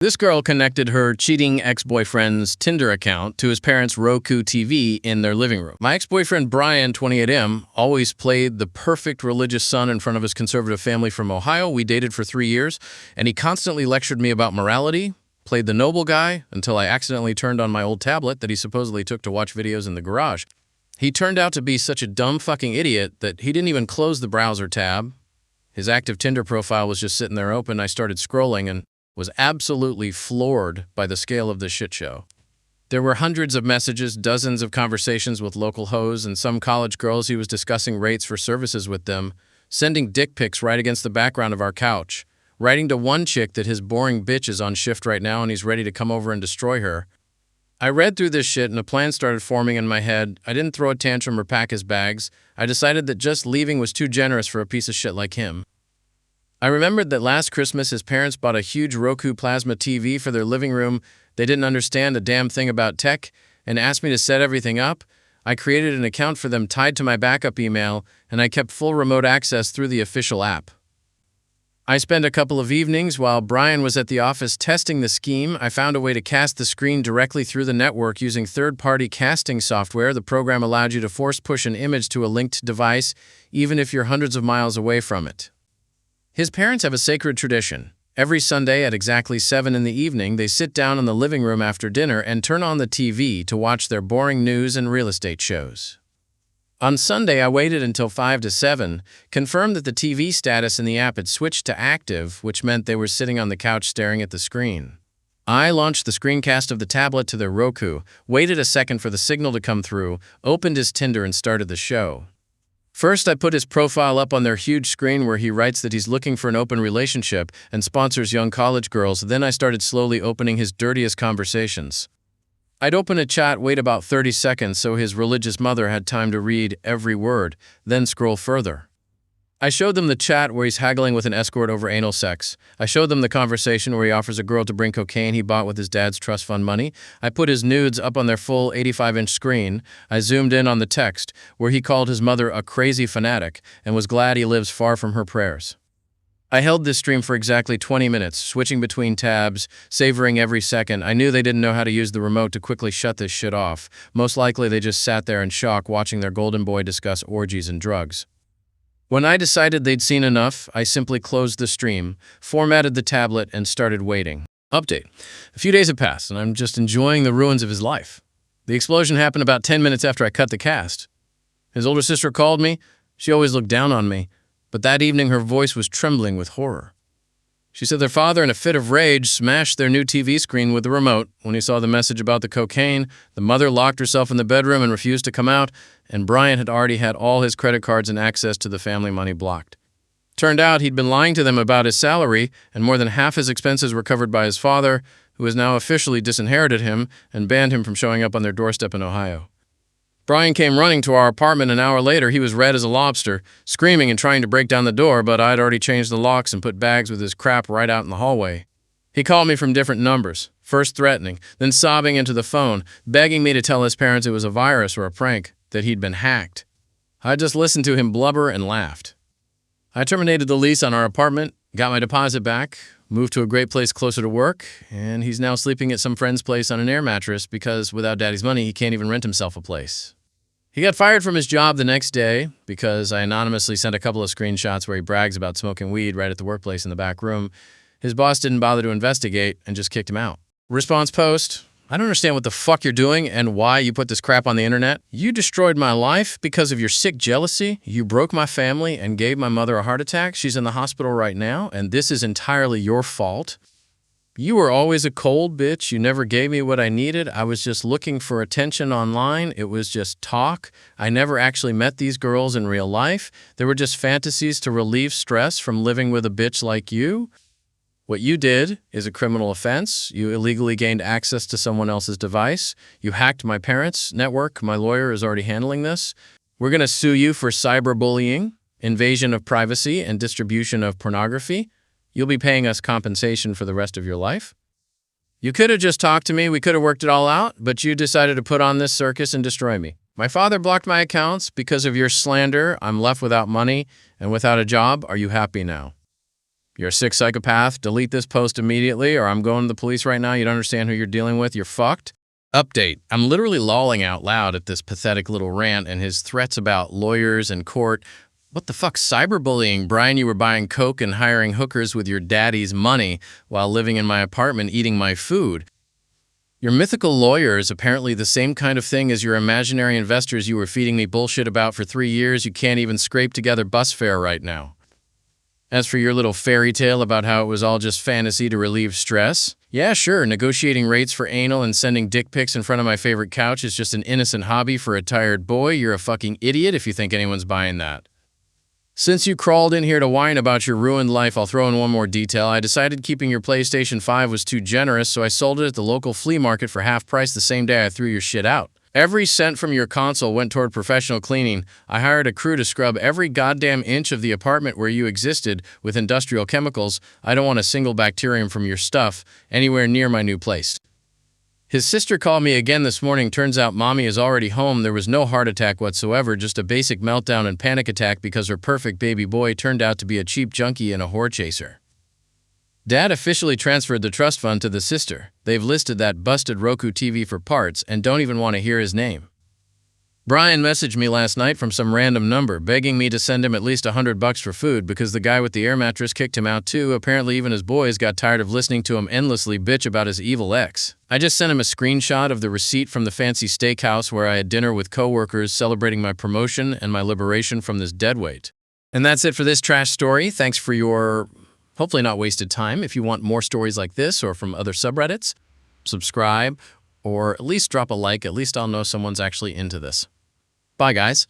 This girl connected her cheating ex-boyfriend's Tinder account to his parents' Roku TV in their living room. My ex-boyfriend Brian, 28M, always played the perfect religious son in front of his conservative family from Ohio. We dated for 3 years, and he constantly lectured me about morality, played the noble guy, until I accidentally turned on my old tablet that he supposedly took to watch videos in the garage. He turned out to be such a dumb fucking idiot that he didn't even close the browser tab. His active Tinder profile was just sitting there open. I started scrolling and was absolutely floored by the scale of this shit show. There were hundreds of messages, dozens of conversations with local hoes, and some college girls he was discussing rates for services with them, sending dick pics right against the background of our couch, writing to one chick that his boring bitch is on shift right now and he's ready to come over and destroy her. I read through this shit and a plan started forming in my head. I didn't throw a tantrum or pack his bags. I decided that just leaving was too generous for a piece of shit like him. I remembered that last Christmas his parents bought a huge Roku plasma TV for their living room. They didn't understand a damn thing about tech and asked me to set everything up. I created an account for them tied to my backup email, and I kept full remote access through the official app. I spent a couple of evenings while Brian was at the office testing the scheme. I found a way to cast the screen directly through the network using third-party casting software. The program allowed you to force push an image to a linked device, even if you're hundreds of miles away from it. His parents have a sacred tradition. Every Sunday at exactly 7 in the evening, they sit down in the living room after dinner and turn on the TV to watch their boring news and real estate shows. On Sunday, I waited until 5 to 7, confirmed that the TV status in the app had switched to active, which meant they were sitting on the couch staring at the screen. I launched the screencast of the tablet to their Roku, waited a second for the signal to come through, opened his Tinder, and started the show. First, I put his profile up on their huge screen where he writes that he's looking for an open relationship and sponsors young college girls. Then I started slowly opening his dirtiest conversations. I'd open a chat, wait about 30 seconds so his religious mother had time to read every word, then scroll further. I showed them the chat where he's haggling with an escort over anal sex. I showed them the conversation where he offers a girl to bring cocaine he bought with his dad's trust fund money. I put his nudes up on their full 85-inch screen. I zoomed in on the text where he called his mother a crazy fanatic and was glad he lives far from her prayers. I held this stream for exactly 20 minutes, switching between tabs, savoring every second. I knew they didn't know how to use the remote to quickly shut this shit off. Most likely they just sat there in shock watching their golden boy discuss orgies and drugs. When I decided they'd seen enough, I simply closed the stream, formatted the tablet, and started waiting. Update. A few days have passed, and I'm just enjoying the ruins of his life. The explosion happened about 10 minutes after I cut the cast. His older sister called me. She always looked down on me, but that evening her voice was trembling with horror. She said their father, in a fit of rage, smashed their new TV screen with the remote. When he saw the message about the cocaine, the mother locked herself in the bedroom and refused to come out, and Brian had already had all his credit cards and access to the family money blocked. Turned out he'd been lying to them about his salary, and more than half his expenses were covered by his father, who has now officially disinherited him and banned him from showing up on their doorstep in Ohio. Brian came running to our apartment an hour later. He was red as a lobster, screaming and trying to break down the door, but I'd already changed the locks and put bags with his crap right out in the hallway. He called me from different numbers, first threatening, then sobbing into the phone, begging me to tell his parents it was a virus or a prank, that he'd been hacked. I just listened to him blubber and laughed. I terminated the lease on our apartment, got my deposit back, moved to a great place closer to work, and he's now sleeping at some friend's place on an air mattress because without daddy's money, he can't even rent himself a place. He got fired from his job the next day because I anonymously sent a couple of screenshots where he brags about smoking weed right at the workplace in the back room. His boss didn't bother to investigate and just kicked him out. Response post: I don't understand what the fuck you're doing and why you put this crap on the internet. You destroyed my life because of your sick jealousy. You broke my family and gave my mother a heart attack. She's in the hospital right now, and this is entirely your fault. You were always a cold bitch. You never gave me what I needed. I was just looking for attention online. It was just talk. I never actually met these girls in real life. They were just fantasies to relieve stress from living with a bitch like you. What you did is a criminal offense. You illegally gained access to someone else's device. You hacked my parents' network. My lawyer is already handling this. We're going to sue you for cyberbullying, invasion of privacy, and distribution of pornography. You'll be paying us compensation for the rest of your life. You could have just talked to me. We could have worked it all out, but you decided to put on this circus and destroy me. My father blocked my accounts because of your slander. I'm left without money and without a job. Are you happy now? You're a sick psychopath. Delete this post immediately, or I'm going to the police right now. You don't understand who you're dealing with. You're fucked. Update. I'm literally lolling out loud at this pathetic little rant and his threats about lawyers and court. What the fuck? Cyberbullying. Brian, you were buying coke and hiring hookers with your daddy's money while living in my apartment eating my food. Your mythical lawyer is apparently the same kind of thing as your imaginary investors you were feeding me bullshit about for 3 years. You can't even scrape together bus fare right now. As for your little fairy tale about how it was all just fantasy to relieve stress, yeah, sure, negotiating rates for anal and sending dick pics in front of my favorite couch is just an innocent hobby for a tired boy. You're a fucking idiot if you think anyone's buying that. Since you crawled in here to whine about your ruined life, I'll throw in one more detail. I decided keeping your PlayStation 5 was too generous, so I sold it at the local flea market for half price the same day I threw your shit out. Every cent from your console went toward professional cleaning. I hired a crew to scrub every goddamn inch of the apartment where you existed with industrial chemicals. I don't want a single bacterium from your stuff anywhere near my new place. His sister called me again this morning. Turns out mommy is already home. There was no heart attack whatsoever, just a basic meltdown and panic attack because her perfect baby boy turned out to be a cheap junkie and a whore chaser. Dad officially transferred the trust fund to the sister. They've listed that busted Roku TV for parts and don't even want to hear his name. Brian messaged me last night from some random number, begging me to send him at least $100 for food because the guy with the air mattress kicked him out too. Apparently even his boys got tired of listening to him endlessly bitch about his evil ex. I just sent him a screenshot of the receipt from the fancy steakhouse where I had dinner with coworkers celebrating my promotion and my liberation from this deadweight. And that's it for this trash story. Thanks for your hopefully not wasted time. If you want more stories like this or from other subreddits, subscribe or at least drop a like. At least I'll know someone's actually into this. Bye, guys.